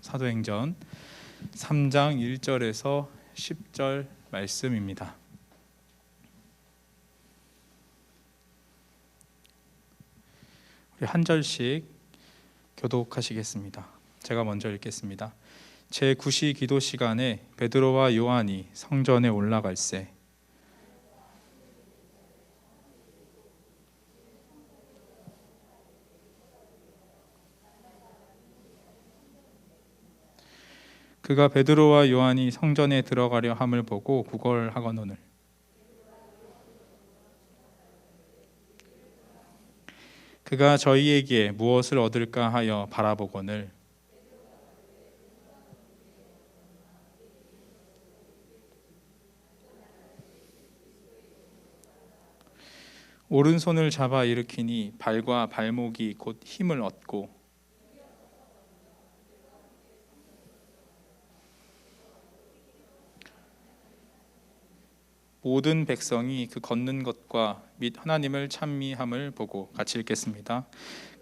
사도행전 3장 1절에서 10절 말씀입니다. 우리 한 절씩 교독하시겠습니다. 제가 먼저 읽겠습니다. 제9시 기도 시간에 베드로와 요한이 성전에 올라갈새 그가 베드로와 요한이 성전에 들어가려 함을 보고 구걸하거늘 그가 저희에게 무엇을 얻을까 하여 바라보거늘 오른손을 잡아 일으키니 발과 발목이 곧 힘을 얻고 모든 백성이 그 걷는 것과 및 하나님을 찬미함을 보고 같이 읽겠습니다.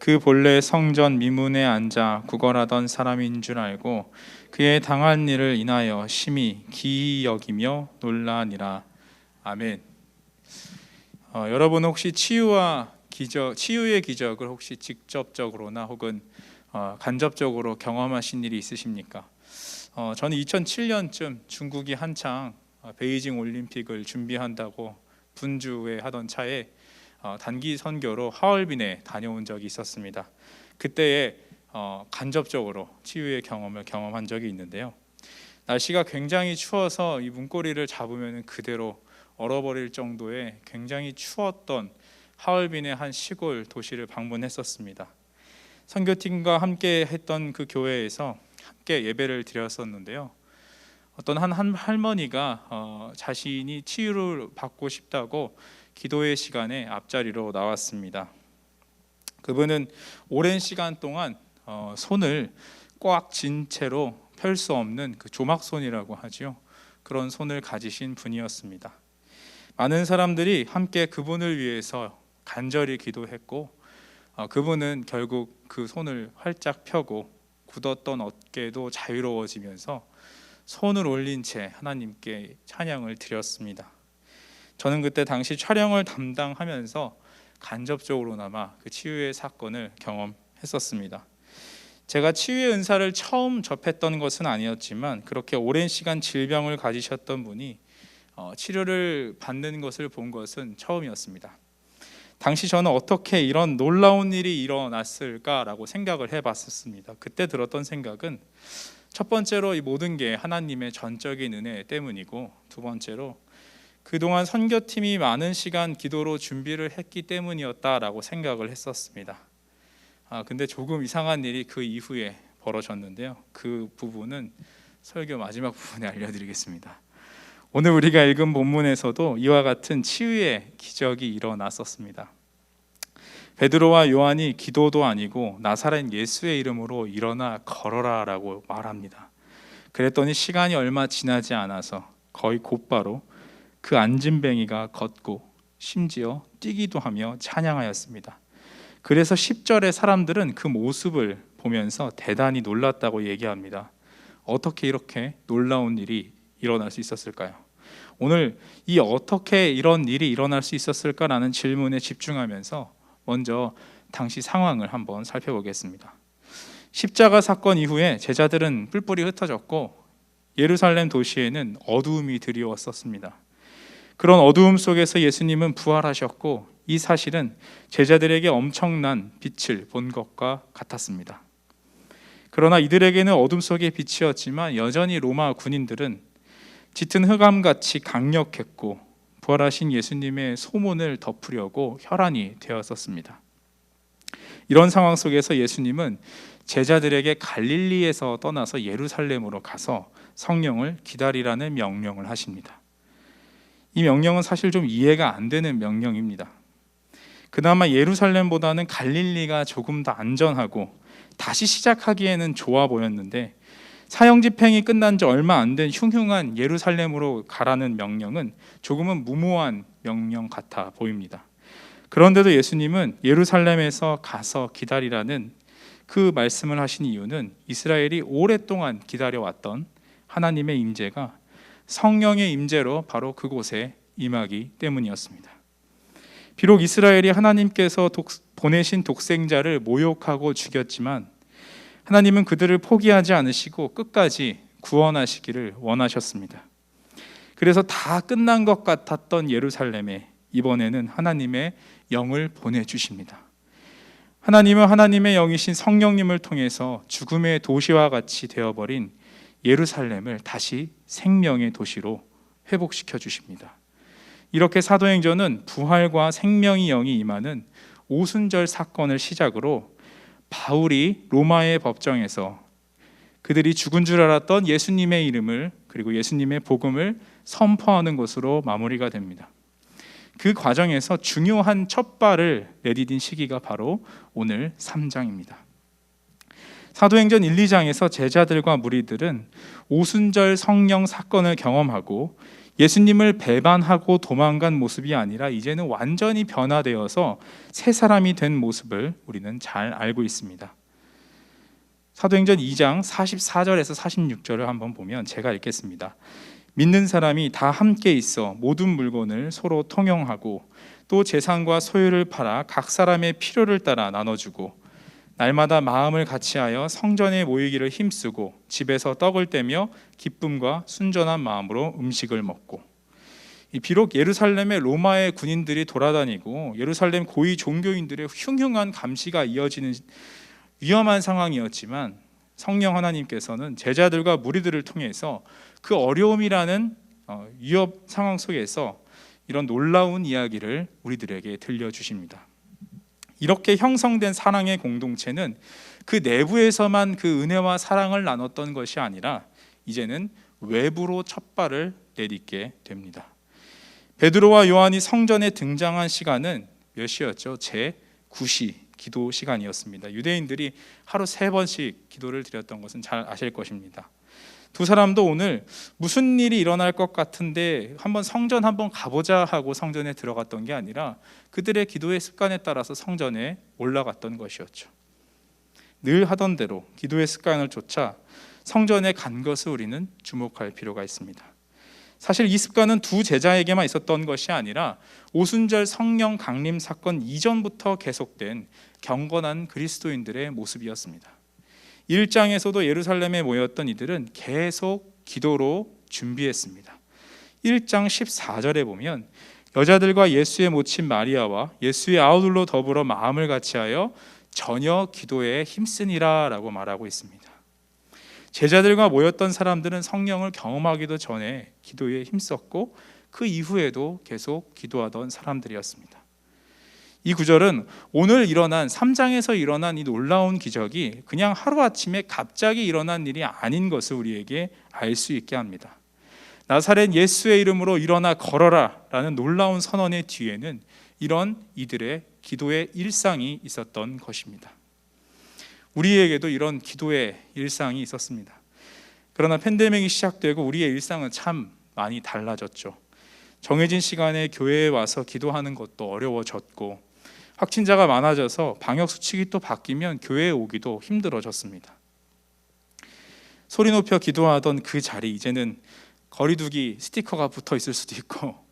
그 본래 성전 미문에 앉아 구걸하던 사람인 줄 알고 그의 당한 일을 인하여 심히 기이 여기며 놀라니라. 아멘. 여러분 혹시 치유의 기적을 혹시 직접적으로나 혹은 간접적으로 경험하신 일이 있으십니까? 저는 2007년쯤 중국이 한창 베이징 올림픽을 준비한다고 분주에 하던 차에 단기 선교로 하얼빈에 다녀온 적이 있었습니다. 그때에 간접적으로 치유의 경험을 경험한 적이 있는데요. 날씨가 굉장히 추워서 이 문고리를 잡으면 그대로 얼어버릴 정도의 굉장히 추웠던 하얼빈의 한 시골 도시를 방문했었습니다. 선교팀과 함께 했던 그 교회에서 함께 예배를 드렸었는데요. 어떤 한 할머니가 자신이 치유를 받고 싶다고 기도의 시간에 앞자리로 나왔습니다. 그분은 오랜 시간 동안 손을 꽉 쥔 채로 펼 수 없는 그 조막손이라고 하죠. 그런 손을 가지신 분이었습니다. 많은 사람들이 함께 그분을 위해서 간절히 기도했고 그분은 결국 그 손을 활짝 펴고 굳었던 어깨도 자유로워지면서 손을 올린 채 하나님께 찬양을 드렸습니다. 저는 그때 당시 촬영을 담당하면서 간접적으로나마 그 치유의 사건을 경험했었습니다. 제가 치유의 은사를 처음 접했던 것은 아니었지만 그렇게 오랜 시간 질병을 가지셨던 분이 치료를 받는 것을 본 것은 처음이었습니다. 당시 저는 어떻게 이런 놀라운 일이 일어났을까라고 생각을 해봤었습니다. 그때 들었던 생각은 첫 번째로 이 모든 게 하나님의 전적인 은혜 때문이고, 두 번째로 그동안 선교팀이 많은 시간 기도로 준비를 했기 때문이었다라고 생각을 했었습니다. 근데 조금 이상한 일이 그 이후에 벌어졌는데요. 그 부분은 설교 마지막 부분에 알려드리겠습니다. 오늘 우리가 읽은 본문에서도 이와 같은 치유의 기적이 일어났었습니다. 베드로와 요한이 기도도 아니고 나사렛 예수의 이름으로 일어나 걸어라 라고 말합니다. 그랬더니 시간이 얼마 지나지 않아서 거의 곧바로 그 안진뱅이가 걷고 심지어 뛰기도 하며 찬양하였습니다. 그래서 10절의 사람들은 그 모습을 보면서 대단히 놀랐다고 얘기합니다. 어떻게 이렇게 놀라운 일이 일어날 수 있었을까요? 오늘 이 어떻게 이런 일이 일어날 수 있었을까라는 질문에 집중하면서 먼저 당시 상황을 한번 살펴보겠습니다. 십자가 사건 이후에 제자들은 뿔뿔이 흩어졌고 예루살렘 도시에는 어두움이 드리웠었습니다. 그런 어두움 속에서 예수님은 부활하셨고 이 사실은 제자들에게 엄청난 빛을 본 것과 같았습니다. 그러나 이들에게는 어둠 속의 빛이었지만 여전히 로마 군인들은 짙은 흑암같이 강력했고 부활하신 예수님의 소문을 덮으려고 혈안이 되었었습니다. 이런 상황 속에서 예수님은 제자들에게 갈릴리에서 떠나서 예루살렘으로 가서 성령을 기다리라는 명령을 하십니다. 이 명령은 사실 좀 이해가 안 되는 명령입니다. 그나마 예루살렘보다는 갈릴리가 조금 더 안전하고 다시 시작하기에는 좋아 보였는데 사형 집행이 끝난 지 얼마 안 된 흉흉한 예루살렘으로 가라는 명령은 조금은 무모한 명령 같아 보입니다. 그런데도 예수님은 예루살렘에서 가서 기다리라는 그 말씀을 하신 이유는 이스라엘이 오랫동안 기다려왔던 하나님의 임재가 성령의 임재로 바로 그곳에 임하기 때문이었습니다. 비록 이스라엘이 하나님께서 보내신 독생자를 모욕하고 죽였지만 하나님은 그들을 포기하지 않으시고 끝까지 구원하시기를 원하셨습니다. 그래서 다 끝난 것 같았던 예루살렘에 이번에는 하나님의 영을 보내주십니다. 하나님은 하나님의 영이신 성령님을 통해서 죽음의 도시와 같이 되어버린 예루살렘을 다시 생명의 도시로 회복시켜 주십니다. 이렇게 사도행전은 부활과 생명의 영이 임하는 오순절 사건을 시작으로 바울이 로마의 법정에서 그들이 죽은 줄 알았던 예수님의 이름을 그리고 예수님의 복음을 선포하는 것으로 마무리가 됩니다. 그 과정에서 중요한 첫 발을 내디딘 시기가 바로 오늘 3장입니다. 사도행전 1, 2장에서 제자들과 무리들은 오순절 성령 사건을 경험하고 예수님을 배반하고 도망간 모습이 아니라 이제는 완전히 변화되어서 새 사람이 된 모습을 우리는 잘 알고 있습니다. 사도행전 2장 44절에서 46절을 한번 보면 제가 읽겠습니다. 믿는 사람이 다 함께 있어 모든 물건을 서로 통용하고 또 재산과 소유를 팔아 각 사람의 필요를 따라 나눠주고 날마다 마음을 같이하여 성전에 모이기를 힘쓰고 집에서 떡을 떼며 기쁨과 순전한 마음으로 음식을 먹고. 비록 예루살렘에 로마의 군인들이 돌아다니고 예루살렘 고위 종교인들의 흉흉한 감시가 이어지는 위험한 상황이었지만 성령 하나님께서는 제자들과 무리들을 통해서 그 어려움이라는 위협 상황 속에서 이런 놀라운 이야기를 우리들에게 들려주십니다. 이렇게 형성된 사랑의 공동체는 그 내부에서만 그 은혜와 사랑을 나눴던 것이 아니라 이제는 외부로 첫 발을 내딛게 됩니다. 베드로와 요한이 성전에 등장한 시간은 몇 시였죠? 제9시 기도 시간이었습니다. 유대인들이 하루 3번씩 기도를 드렸던 것은 잘 아실 것입니다. 두 사람도 오늘 무슨 일이 일어날 것 같은데 한번 성전 한번 가보자 하고 성전에 들어갔던 게 아니라 그들의 기도의 습관에 따라서 성전에 올라갔던 것이었죠. 늘 하던 대로 기도의 습관을 쫓아 성전에 간 것을 우리는 주목할 필요가 있습니다. 사실 이 습관은 두 제자에게만 있었던 것이 아니라 오순절 성령 강림 사건 이전부터 계속된 경건한 그리스도인들의 모습이었습니다. 1장에서도 예루살렘에 모였던 이들은 계속 기도로 준비했습니다. 1장 14절에 보면 여자들과 예수의 모친 마리아와 예수의 아우들로 더불어 마음을 같이하여 전혀 기도에 힘쓰니라 라고 말하고 있습니다. 제자들과 모였던 사람들은 성령을 경험하기도 전에 기도에 힘썼고 그 이후에도 계속 기도하던 사람들이었습니다. 이 구절은 오늘 일어난 3장에서 일어난 이 놀라운 기적이 그냥 하루아침에 갑자기 일어난 일이 아닌 것을 우리에게 알 수 있게 합니다. 나사렛 예수의 이름으로 일어나 걸어라 라는 놀라운 선언의 뒤에는 이런 이들의 기도의 일상이 있었던 것입니다. 우리에게도 이런 기도의 일상이 있었습니다. 그러나 팬데믹이 시작되고 우리의 일상은 참 많이 달라졌죠. 정해진 시간에 교회에 와서 기도하는 것도 어려워졌고 확진자가 많아져서 방역 수칙이 또 바뀌면 교회에 오기도 힘들어졌습니다. 소리 높여 기도하던 그 자리 이제는 거리두기 스티커가 붙어 있을 수도 있고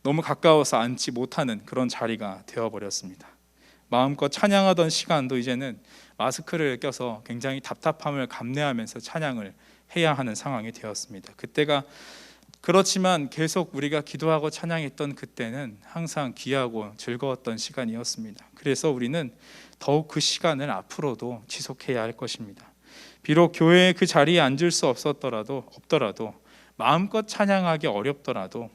너무 가까워서 앉지 못하는 그런 자리가 되어버렸습니다. 마음껏 찬양하던 시간도 이제는 마스크를 껴서 굉장히 답답함을 감내하면서 찬양을 해야 하는 상황이 되었습니다. 그때가 그렇지만 계속 우리가 기도하고 찬양했던 그때는 항상 귀하고 즐거웠던 시간이었습니다. 그래서 우리는 더욱 그 시간을 앞으로도 지속해야 할 것입니다. 비록 교회의 그 자리에 앉을 수 없더라도 마음껏 찬양하기 어렵더라도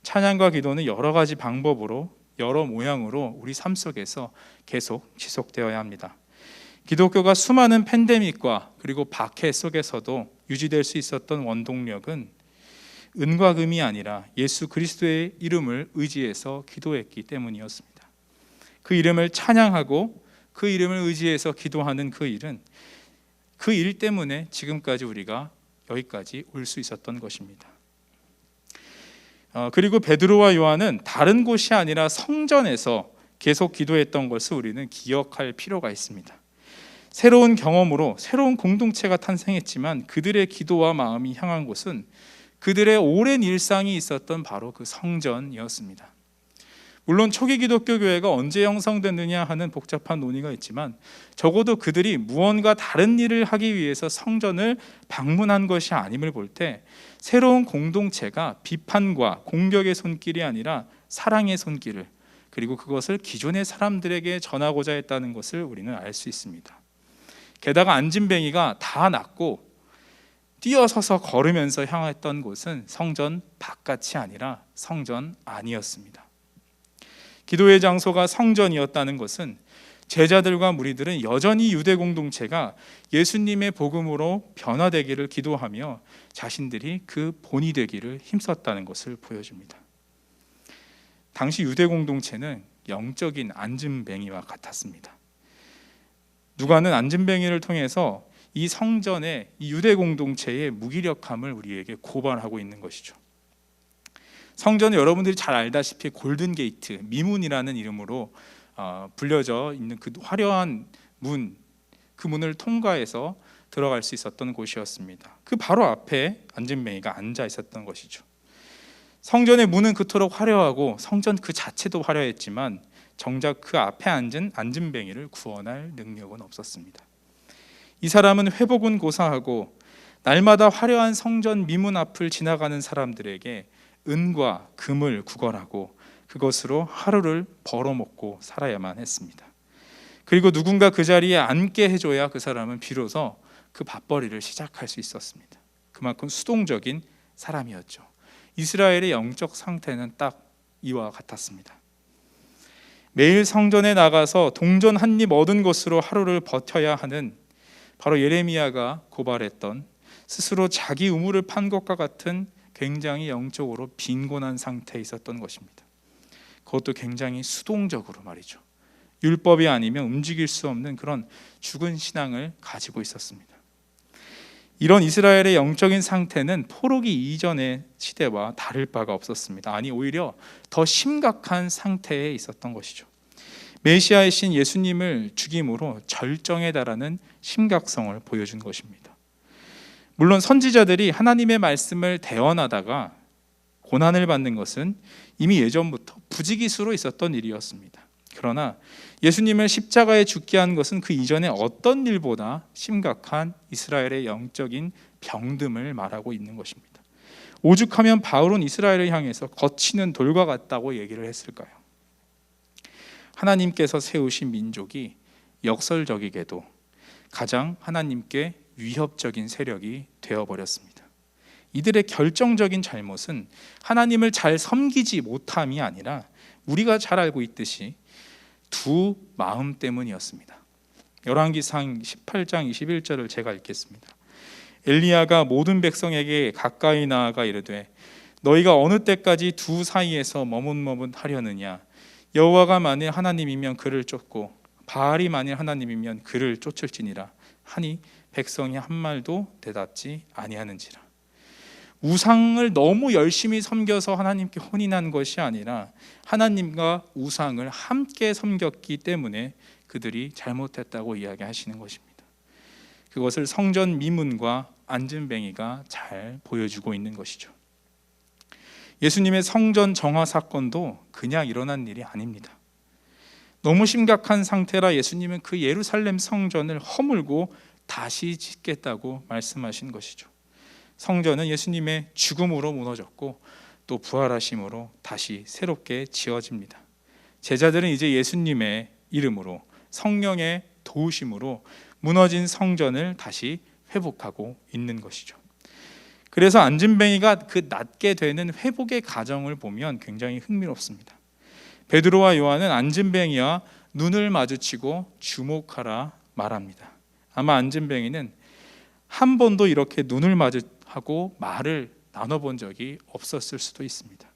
찬양과 기도는 여러 가지 방법으로 여러 모양으로 우리 삶 속에서 계속 지속되어야 합니다. 기독교가 수많은 팬데믹과 그리고 박해 속에서도 유지될 수 있었던 원동력은 은과 금이 아니라 예수 그리스도의 이름을 의지해서 기도했기 때문이었습니다. 그 이름을 찬양하고 그 이름을 의지해서 기도하는 그 일은 그 일 때문에 지금까지 우리가 여기까지 올 수 있었던 것입니다. 그리고 베드로와 요한은 다른 곳이 아니라 성전에서 계속 기도했던 것을 우리는 기억할 필요가 있습니다. 새로운 경험으로 새로운 공동체가 탄생했지만 그들의 기도와 마음이 향한 곳은 그들의 오랜 일상이 있었던 바로 그 성전이었습니다. 물론 초기 기독교 교회가 언제 형성됐느냐 하는 복잡한 논의가 있지만 적어도 그들이 무언가 다른 일을 하기 위해서 성전을 방문한 것이 아님을 볼 때 새로운 공동체가 비판과 공격의 손길이 아니라 사랑의 손길을, 그리고 그것을 기존의 사람들에게 전하고자 했다는 것을 우리는 알 수 있습니다. 게다가 안진뱅이가 다 낫고 뛰어서서 걸으면서 향했던 곳은 성전 바깥이 아니라 성전 안이었습니다. 기도의 장소가 성전이었다는 것은 제자들과 무리들은 여전히 유대 공동체가 예수님의 복음으로 변화되기를 기도하며 자신들이 그 본이 되기를 힘썼다는 것을 보여줍니다. 당시 유대 공동체는 영적인 안진뱅이와 같았습니다. 누가는 안진뱅이를 통해서 이 성전의 이 유대 공동체의 무기력함을 우리에게 고발하고 있는 것이죠. 성전은 여러분들이 잘 알다시피 골든 게이트, 미문이라는 이름으로 불려져 있는 그 화려한 문, 그 문을 통과해서 들어갈 수 있었던 곳이었습니다. 그 바로 앞에 안진뱅이가 앉아 있었던 것이죠. 성전의 문은 그토록 화려하고 성전 그 자체도 화려했지만 정작 그 앞에 앉은 안진뱅이를 구원할 능력은 없었습니다. 이 사람은 회복은 고사하고 날마다 화려한 성전 미문 앞을 지나가는 사람들에게 은과 금을 구걸하고 그것으로 하루를 벌어먹고 살아야만 했습니다. 그리고 누군가 그 자리에 앉게 해줘야 그 사람은 비로소 그 밥벌이를 시작할 수 있었습니다. 그만큼 수동적인 사람이었죠. 이스라엘의 영적 상태는 딱 이와 같았습니다. 매일 성전에 나가서 동전 한 입 얻은 것으로 하루를 버텨야 하는, 바로 예레미야가 고발했던 스스로 자기 우물을 판 것과 같은 굉장히 영적으로 빈곤한 상태에 있었던 것입니다. 그것도 굉장히 수동적으로 말이죠. 율법이 아니면 움직일 수 없는 그런 죽은 신앙을 가지고 있었습니다. 이런 이스라엘의 영적인 상태는 포로기 이전의 시대와 다를 바가 없었습니다. 아니, 오히려 더 심각한 상태에 있었던 것이죠. 메시아의 신 예수님을 죽임으로 절정에 달하는 심각성을 보여준 것입니다. 물론 선지자들이 하나님의 말씀을 대언하다가 고난을 받는 것은 이미 예전부터 부지기수로 있었던 일이었습니다. 그러나 예수님을 십자가에 죽게 한 것은 그 이전에 어떤 일보다 심각한 이스라엘의 영적인 병듦을 말하고 있는 것입니다. 오죽하면 바울은 이스라엘을 향해서 거치는 돌과 같다고 얘기를 했을까요? 하나님께서 세우신 민족이 역설적이게도 가장 하나님께 위협적인 세력이 되어버렸습니다. 이들의 결정적인 잘못은 하나님을 잘 섬기지 못함이 아니라 우리가 잘 알고 있듯이 두 마음 때문이었습니다. 열왕기상 18장 21절을 제가 읽겠습니다. 엘리야가 모든 백성에게 가까이 나아가 이르되 너희가 어느 때까지 두 사이에서 머뭇머뭇하려느냐. 여호와가 만일 하나님이면 그를 쫓고 바알이 만일 하나님이면 그를 쫓을지니라 하니 백성이 한 말도 대답지 아니하는지라. 우상을 너무 열심히 섬겨서 하나님께 혼이 난 것이 아니라 하나님과 우상을 함께 섬겼기 때문에 그들이 잘못했다고 이야기하시는 것입니다. 그것을 성전 미문과 안진뱅이가 잘 보여주고 있는 것이죠. 예수님의 성전 정화 사건도 그냥 일어난 일이 아닙니다. 너무 심각한 상태라 예수님은 그 예루살렘 성전을 허물고 다시 짓겠다고 말씀하신 것이죠. 성전은 예수님의 죽음으로 무너졌고 또 부활하심으로 다시 새롭게 지어집니다. 제자들은 이제 예수님의 이름으로 성령의 도우심으로 무너진 성전을 다시 회복하고 있는 것이죠. 그래서 안진뱅이가 그 낫게 되는 회복의 과정을 보면 굉장히 흥미롭습니다. 베드로와 요한은 안진뱅이와 눈을 마주치고 주목하라 말합니다. 아마 안진뱅이는 한 번도 이렇게 눈을 마주하고 말을 나눠본 적이 없었을 수도 있습니다.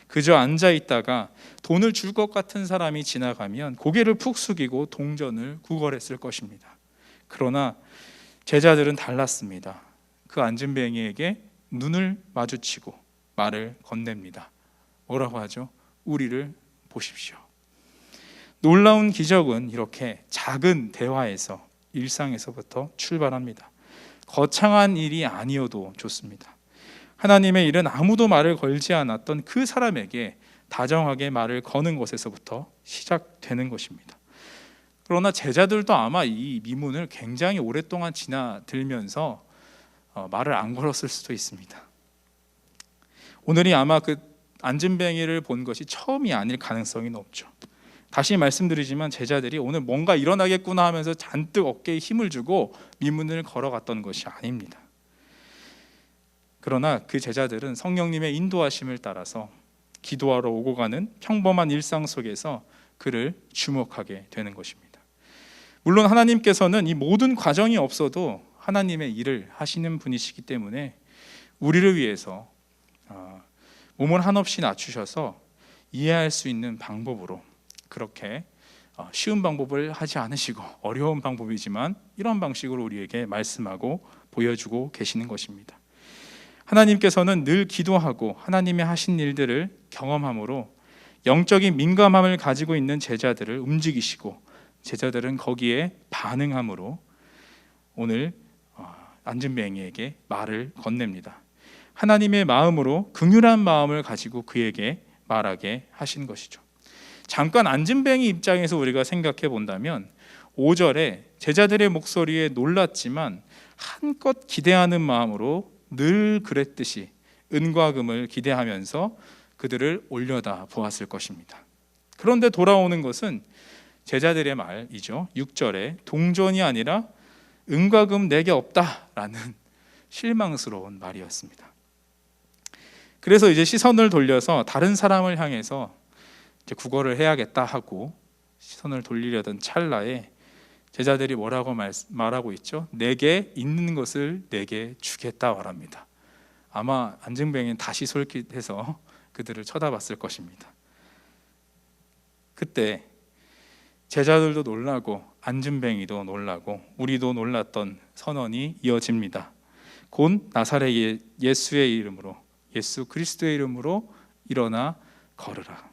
그저 앉아 있다가 돈을 줄 것 같은 사람이 지나가면 고개를 푹 숙이고 동전을 구걸했을 것입니다. 그러나 제자들은 달랐습니다. 그 안진뱅이에게 눈을 마주치고 말을 건넵니다. 뭐라고 하죠? 우리를 보십시오. 놀라운 기적은 이렇게 작은 대화에서 일상에서부터 출발합니다. 거창한 일이 아니어도 좋습니다. 하나님의 일은 아무도 말을 걸지 않았던 그 사람에게 다정하게 말을 거는 것에서부터 시작되는 것입니다. 그러나 제자들도 아마 이 미문을 굉장히 오랫동안 지나들면서 말을 안 걸었을 수도 있습니다. 오늘이 아마 그 안진뱅이를 본 것이 처음이 아닐 가능성이 높죠. 다시 말씀드리지만 제자들이 오늘 뭔가 일어나겠구나 하면서 잔뜩 어깨에 힘을 주고 미문을 걸어갔던 것이 아닙니다. 그러나 그 제자들은 성령님의 인도하심을 따라서 기도하러 오고 가는 평범한 일상 속에서 그를 주목하게 되는 것입니다. 물론 하나님께서는 이 모든 과정이 없어도 하나님의 일을 하시는 분이시기 때문에 우리를 위해서 몸을 한없이 낮추셔서 이해할 수 있는 방법으로 그렇게 쉬운 방법을 하지 않으시고 어려운 방법이지만 이런 방식으로 우리에게 말씀하고 보여주고 계시는 것입니다. 하나님께서는 늘 기도하고 하나님의 하신 일들을 경험함으로 영적인 민감함을 가지고 있는 제자들을 움직이시고 제자들은 거기에 반응함으로 오늘 안진뱅이에게 말을 건넵니다. 하나님의 마음으로 긍휼한 마음을 가지고 그에게 말하게 하신 것이죠. 잠깐 안진뱅이 입장에서 우리가 생각해 본다면 5절에 제자들의 목소리에 놀랐지만 한껏 기대하는 마음으로 늘 그랬듯이 은과 금을 기대하면서 그들을 올려다 보았을 것입니다. 그런데 돌아오는 것은 제자들의 말이죠. 6절에 동전이 아니라 은과 금 내게 없다라는 실망스러운 말이었습니다. 그래서 이제 시선을 돌려서 다른 사람을 향해서 이제 구걸을 해야겠다 하고 시선을 돌리려던 찰나에 제자들이 뭐라고 말하고 있죠? 내게 있는 것을 내게 주겠다 말합니다. 아마 안진뱅이는 다시 솔깃해서 그들을 쳐다봤을 것입니다. 그때 제자들도 놀라고 안진뱅이도 놀라고 우리도 놀랐던 선언이 이어집니다. 곧 나사렛 예수의 이름으로 예수 그리스도의 이름으로 일어나 걸으라.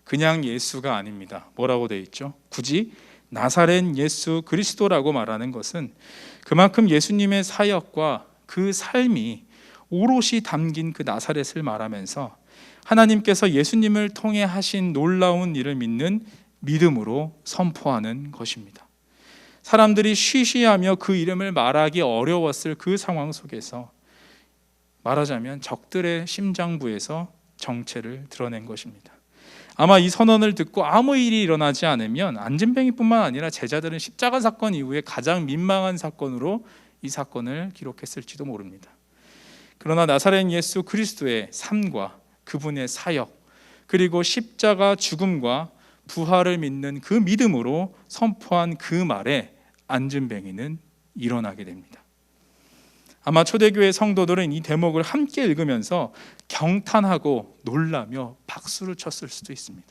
그냥 예수가 아닙니다. 뭐라고 되어 있죠? 굳이 나사렛 예수 그리스도라고 말하는 것은 그만큼 예수님의 사역과 그 삶이 오롯이 담긴 그 나사렛을 말하면서 하나님께서 예수님을 통해 하신 놀라운 일을 믿는 믿음으로 선포하는 것입니다. 사람들이 쉬쉬하며 그 이름을 말하기 어려웠을 그 상황 속에서 말하자면 적들의 심장부에서 정체를 드러낸 것입니다. 아마 이 선언을 듣고 아무 일이 일어나지 않으면 안진뱅이뿐만 아니라 제자들은 십자가 사건 이후에 가장 민망한 사건으로 이 사건을 기록했을지도 모릅니다. 그러나 나사렛 예수 그리스도의 삶과 그분의 사역 그리고 십자가 죽음과 부활을 믿는 그 믿음으로 선포한 그 말에 안진뱅이는 일어나게 됩니다. 아마 초대교회 성도들은 이 대목을 함께 읽으면서 경탄하고 놀라며 박수를 쳤을 수도 있습니다.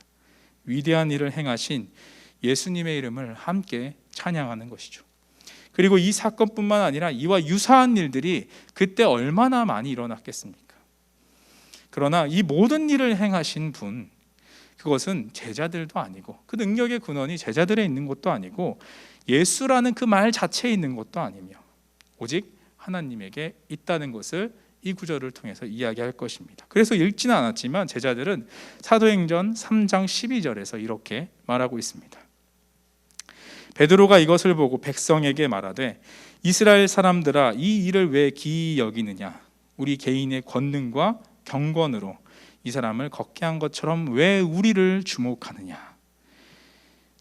위대한 일을 행하신 예수님의 이름을 함께 찬양하는 것이죠. 그리고 이 사건뿐만 아니라 이와 유사한 일들이 그때 얼마나 많이 일어났겠습니까? 그러나 이 모든 일을 행하신 분, 그것은 제자들도 아니고 그 능력의 근원이 제자들에 있는 것도 아니고 예수라는 그 말 자체에 있는 것도 아니며 오직 하나님에게 있다는 것을 이 구절을 통해서 이야기할 것입니다. 그래서 읽지는 않았지만 제자들은 사도행전 3장 12절에서 이렇게 말하고 있습니다. 베드로가 이것을 보고 백성에게 말하되 이스라엘 사람들아 이 일을 왜 기이 여기느냐 우리 개인의 권능과 경건으로 이 사람을 걷게 한 것처럼 왜 우리를 주목하느냐.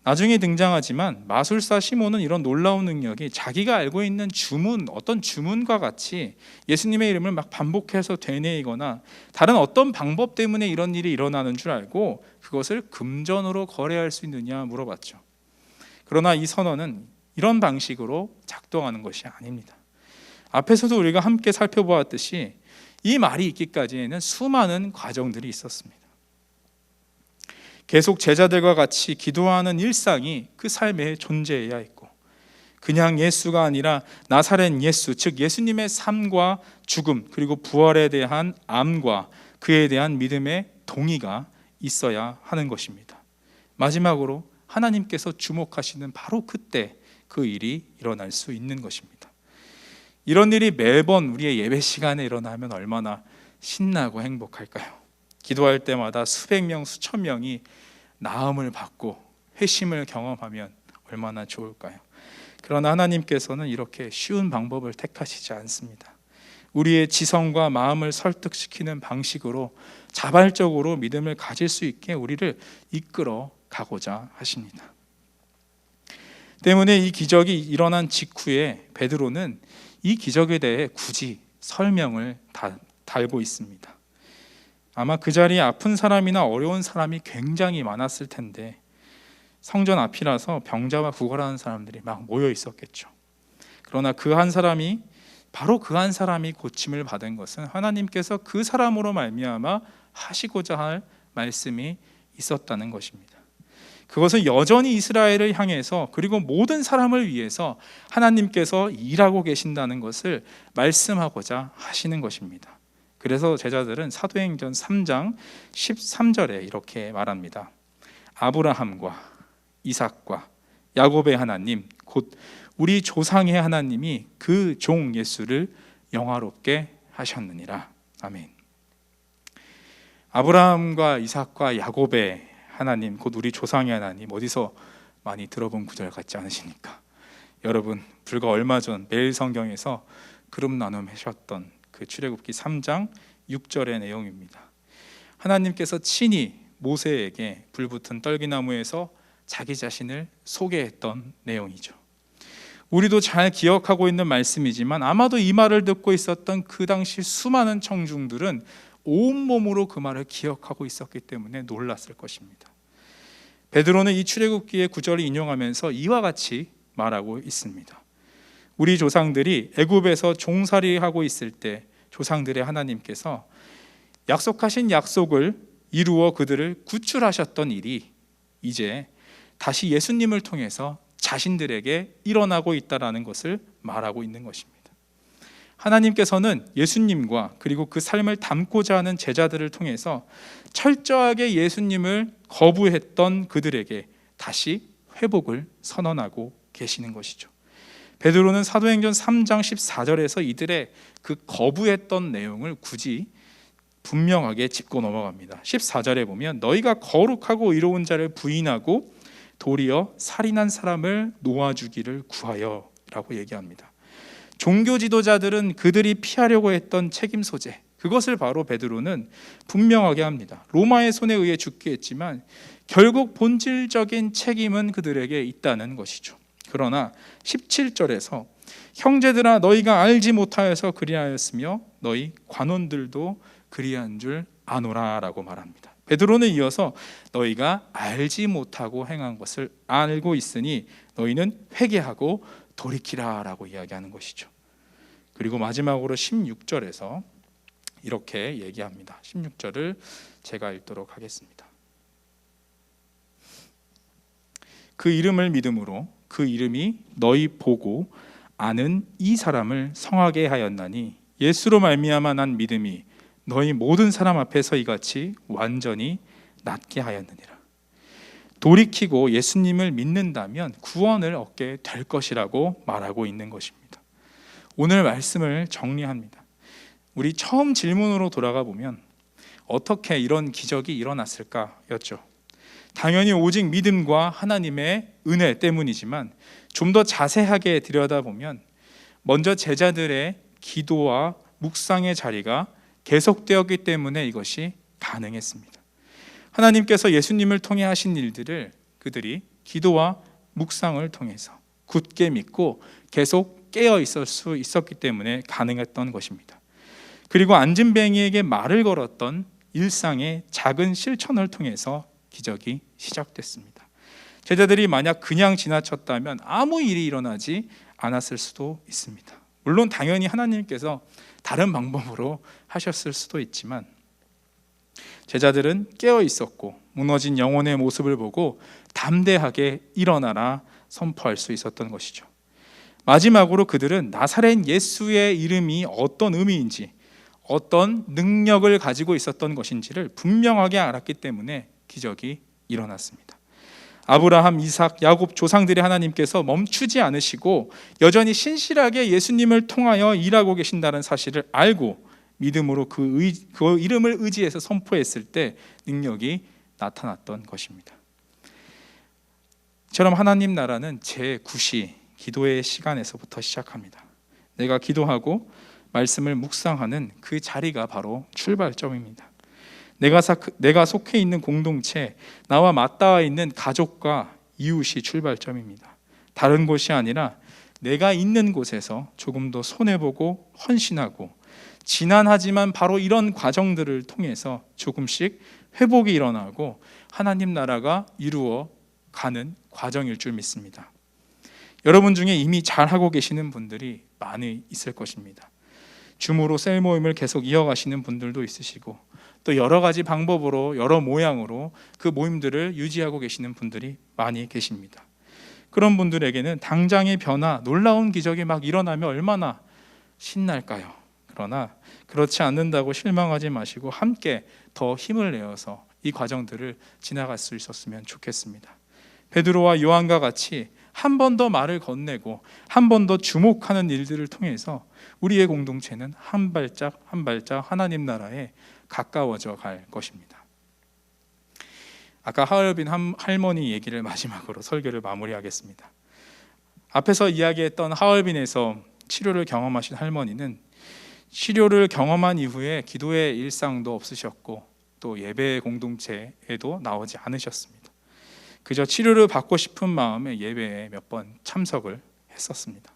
나중에 등장하지만 마술사 시몬은 이런 놀라운 능력이 자기가 알고 있는 주문, 어떤 주문과 같이 예수님의 이름을 막 반복해서 되뇌이거나 다른 어떤 방법 때문에 이런 일이 일어나는 줄 알고 그것을 금전으로 거래할 수 있느냐 물어봤죠. 그러나 이 선언은 이런 방식으로 작동하는 것이 아닙니다. 앞에서도 우리가 함께 살펴보았듯이 이 말이 있기까지에는 수많은 과정들이 있었습니다. 계속 제자들과 같이 기도하는 일상이 그 삶에 존재해야 했고 그냥 예수가 아니라 나사렛 예수, 즉 예수님의 삶과 죽음 그리고 부활에 대한 암과 그에 대한 믿음의 동의가 있어야 하는 것입니다. 마지막으로 하나님께서 주목하시는 바로 그때 그 일이 일어날 수 있는 것입니다. 이런 일이 매번 우리의 예배 시간에 일어나면 얼마나 신나고 행복할까요? 기도할 때마다 수백 명, 수천 명이 나음을 받고 회심을 경험하면 얼마나 좋을까요? 그러나 하나님께서는 이렇게 쉬운 방법을 택하시지 않습니다. 우리의 지성과 마음을 설득시키는 방식으로 자발적으로 믿음을 가질 수 있게 우리를 이끌어 가고자 하십니다. 때문에 이 기적이 일어난 직후에 베드로는 이 기적에 대해 굳이 설명을 달고 있습니다. 아마 그 자리에 아픈 사람이나 어려운 사람이 굉장히 많았을 텐데 성전 앞이라서 병자와 구걸하는 사람들이 막 모여 있었겠죠. 그러나 바로 그 한 사람이 고침을 받은 것은 하나님께서 그 사람으로 말미암아 하시고자 할 말씀이 있었다는 것입니다. 그것은 여전히 이스라엘을 향해서 그리고 모든 사람을 위해서 하나님께서 일하고 계신다는 것을 말씀하고자 하시는 것입니다. 그래서 제자들은 사도행전 3장 13절에 이렇게 말합니다. 아브라함과 이삭과 야곱의 하나님 곧 우리 조상의 하나님이 그 종 예수를 영화롭게 하셨느니라. 아멘. 아브라함과 이삭과 야곱의 하나님 곧 우리 조상의 하나님, 어디서 많이 들어본 구절 같지 않으십니까? 여러분, 불과 얼마 전 매일 성경에서 그룹 나눔 하셨던 그 출애굽기 3장 6절의 내용입니다. 하나님께서 친히 모세에게 불붙은 떨기나무에서 자기 자신을 소개했던 내용이죠. 우리도 잘 기억하고 있는 말씀이지만 아마도 이 말을 듣고 있었던 그 당시 수많은 청중들은 온몸으로 그 말을 기억하고 있었기 때문에 놀랐을 것입니다. 베드로는 이 출애굽기의 구절을 인용하면서 이와 같이 말하고 있습니다. 우리 조상들이 애굽에서 종살이하고 있을 때 조상들의 하나님께서 약속하신 약속을 이루어 그들을 구출하셨던 일이 이제 다시 예수님을 통해서 자신들에게 일어나고 있다라는 것을 말하고 있는 것입니다. 하나님께서는 예수님과 그리고 그 삶을 담고자 하는 제자들을 통해서 철저하게 예수님을 거부했던 그들에게 다시 회복을 선언하고 계시는 것이죠. 베드로는 사도행전 3장 14절에서 이들의 그 거부했던 내용을 굳이 분명하게 짚고 넘어갑니다. 14절에 보면 너희가 거룩하고 의로운 자를 부인하고 도리어 살인한 사람을 놓아주기를 구하여 라고 얘기합니다. 종교 지도자들은 그들이 피하려고 했던 책임 소재, 그것을 바로 베드로는 분명하게 합니다. 로마의 손에 의해 죽게 했지만 결국 본질적인 책임은 그들에게 있다는 것이죠. 그러나 17절에서 형제들아 너희가 알지 못하여서 그리하였으며 너희 관원들도 그리한 줄 아노라 라고 말합니다. 베드로는 이어서 너희가 알지 못하고 행한 것을 알고 있으니 너희는 회개하고 돌이키라 라고 이야기하는 것이죠. 그리고 마지막으로 16절에서 이렇게 얘기합니다. 16절을 제가 읽도록 하겠습니다. 그 이름을 믿음으로 그 이름이 너희 보고 아는 이 사람을 성하게 하였나니 예수로 말미암아 난 믿음이 너희 모든 사람 앞에서 이같이 완전히 낫게 하였느니라. 돌이키고 예수님을 믿는다면 구원을 얻게 될 것이라고 말하고 있는 것입니다. 오늘 말씀을 정리합니다. 우리 처음 질문으로 돌아가 보면 어떻게 이런 기적이 일어났을까였죠. 당연히 오직 믿음과 하나님의 은혜 때문이지만 좀 더 자세하게 들여다보면 먼저 제자들의 기도와 묵상의 자리가 계속되었기 때문에 이것이 가능했습니다. 하나님께서 예수님을 통해 하신 일들을 그들이 기도와 묵상을 통해서 굳게 믿고 계속 깨어 있을 수 있었기 때문에 가능했던 것입니다. 그리고 안진뱅이에게 말을 걸었던 일상의 작은 실천을 통해서 기적이 시작됐습니다. 제자들이 만약 그냥 지나쳤다면 아무 일이 일어나지 않았을 수도 있습니다. 물론 당연히 하나님께서 다른 방법으로 하셨을 수도 있지만 제자들은 깨어 있었고 무너진 영혼의 모습을 보고 담대하게 일어나라 선포할 수 있었던 것이죠. 마지막으로 그들은 나사렛 예수의 이름이 어떤 의미인지 어떤 능력을 가지고 있었던 것인지를 분명하게 알았기 때문에 기적이 일어났습니다. 아브라함, 이삭, 야곱 조상들의 하나님께서 멈추지 않으시고 여전히 신실하게 예수님을 통하여 일하고 계신다는 사실을 알고 믿음으로 그 이름을 의지해서 선포했을 때 능력이 나타났던 것입니다. 이처럼 하나님 나라는 제9시 기도의 시간에서부터 시작합니다. 내가 기도하고 말씀을 묵상하는 그 자리가 바로 출발점입니다. 내가 속해 있는 공동체, 나와 맞닿아 있는 가족과 이웃이 출발점입니다. 다른 곳이 아니라 내가 있는 곳에서 조금 더 손해보고 헌신하고, 지난하지만 바로 이런 과정들을 통해서 조금씩 회복이 일어나고 하나님 나라가 이루어 가는 과정일 줄 믿습니다. 여러분 중에 이미 잘하고 계시는 분들이 많이 있을 것입니다. 줌으로 셀 모임을 계속 이어가시는 분들도 있으시고, 또 여러 가지 방법으로 여러 모양으로 그 모임들을 유지하고 계시는 분들이 많이 계십니다. 그런 분들에게는 당장의 변화, 놀라운 기적이 막 일어나면 얼마나 신날까요? 그러나 그렇지 않는다고 실망하지 마시고 함께 더 힘을 내어서 이 과정들을 지나갈 수 있었으면 좋겠습니다. 베드로와 요한과 같이 한 번 더 말을 건네고 한 번 더 주목하는 일들을 통해서 우리의 공동체는 한 발짝 한 발짝 하나님 나라에 가까워져 갈 것입니다. 아까 하얼빈 할머니 얘기를 마지막으로 설교를 마무리하겠습니다. 앞에서 이야기했던 하얼빈에서 치료를 경험하신 할머니는 치료를 경험한 이후에 기도의 일상도 없으셨고 또 예배 공동체에도 나오지 않으셨습니다. 그저 치료를 받고 싶은 마음에 예배에 몇 번 참석을 했었습니다.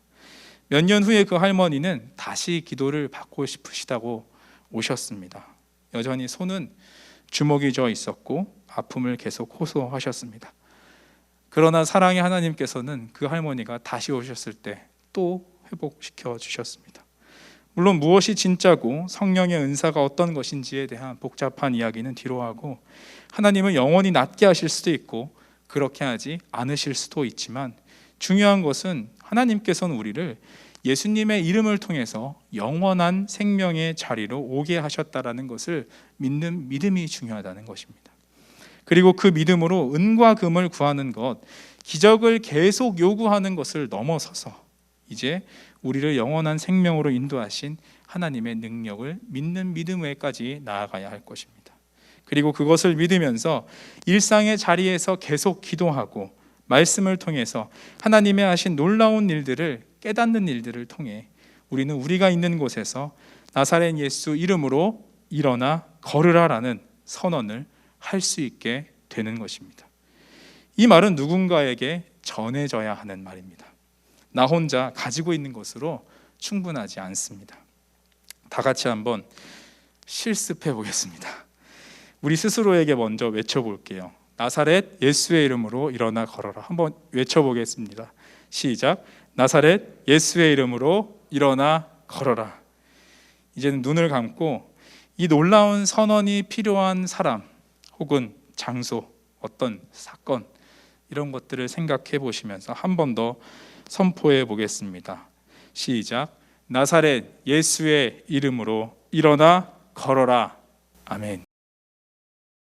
몇 년 후에 그 할머니는 다시 기도를 받고 싶으시다고 오셨습니다. 여전히 손은 주먹이 져 있었고 아픔을 계속 호소하셨습니다. 그러나 사랑의 하나님께서는 그 할머니가 다시 오셨을 때 또 회복시켜 주셨습니다. 물론 무엇이 진짜고 성령의 은사가 어떤 것인지에 대한 복잡한 이야기는 뒤로 하고, 하나님은 영원히 낫게 하실 수도 있고 그렇게 하지 않으실 수도 있지만, 중요한 것은 하나님께서는 우리를 예수님의 이름을 통해서 영원한 생명의 자리로 오게 하셨다라는 것을 믿는 믿음이 중요하다는 것입니다. 그리고 그 믿음으로 은과 금을 구하는 것, 기적을 계속 요구하는 것을 넘어서서 이제 우리를 영원한 생명으로 인도하신 하나님의 능력을 믿는 믿음에까지 나아가야 할 것입니다. 그리고 그것을 믿으면서 일상의 자리에서 계속 기도하고 말씀을 통해서 하나님의 하신 놀라운 일들을 깨닫는 일들을 통해 우리는 우리가 있는 곳에서 나사렛 예수 이름으로 일어나 걸으라라는 선언을 할 수 있게 되는 것입니다. 이 말은 누군가에게 전해져야 하는 말입니다. 나 혼자 가지고 있는 것으로 충분하지 않습니다. 다 같이 한번 실습해 보겠습니다. 우리 스스로에게 먼저 외쳐볼게요. 나사렛 예수의 이름으로 일어나 걸어라. 한번 외쳐보겠습니다. 시작. 나사렛 예수의 이름으로 일어나 걸어라. 이제는 눈을 감고 이 놀라운 선언이 필요한 사람 혹은 장소, 어떤 사건, 이런 것들을 생각해 보시면서 한 번 더 선포해 보겠습니다. 시작. 나사렛 예수의 이름으로 일어나 걸어라. 아멘.